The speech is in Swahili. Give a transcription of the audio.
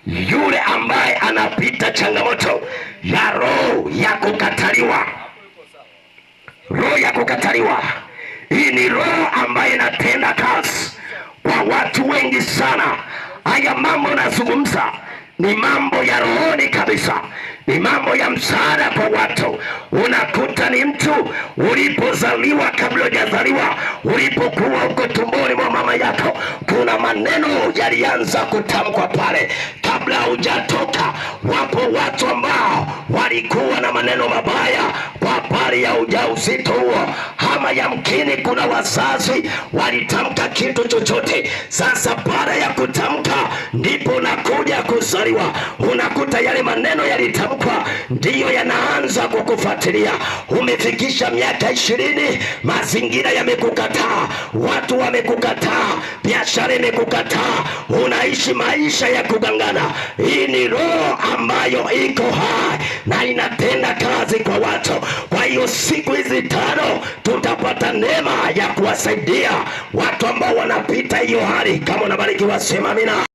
yule ambaye anapita changamoto ya roho ya kukataliwa. Roho ya kukataliwa hii ni roho ambaye inatenda kazi kwa watu wengi sana. Haya mambo nazungumza ni mambo ya rohoni kabisa, ni mambo ya msaada kwa watu. Unakuta ni mtu ulipozaliwa, kabla hujazaliwa, ulipokuwa uko tumboni mwa mama yako, kuna maneno yalianza kutamkwa pale kabla hujatoka. Wapo watu ambao walikuwa na maneno mabaya kwa habari ya ujauzito huo, ama yamkini kuna wazazi walitamka kitu chochote. Sasa baada ya kutamka ndipo unakuja kuzaliwa, unakuta yale maneno yalitamkwa ndiyo yanaanza kukufuatilia. Umefikisha miaka 20, mazingira yamekukataa, watu wamekukataa, biashara imekukataa, unaishi maisha ya kugangana. Hii ni roho ambayo iko hai na inatenda kazi kwa watu. Kwa hiyo siku hizi 5 tutapata neema ya kuwasaidia watu ambao wanapita hiyo hali. Kama unabarikiwa sema amina.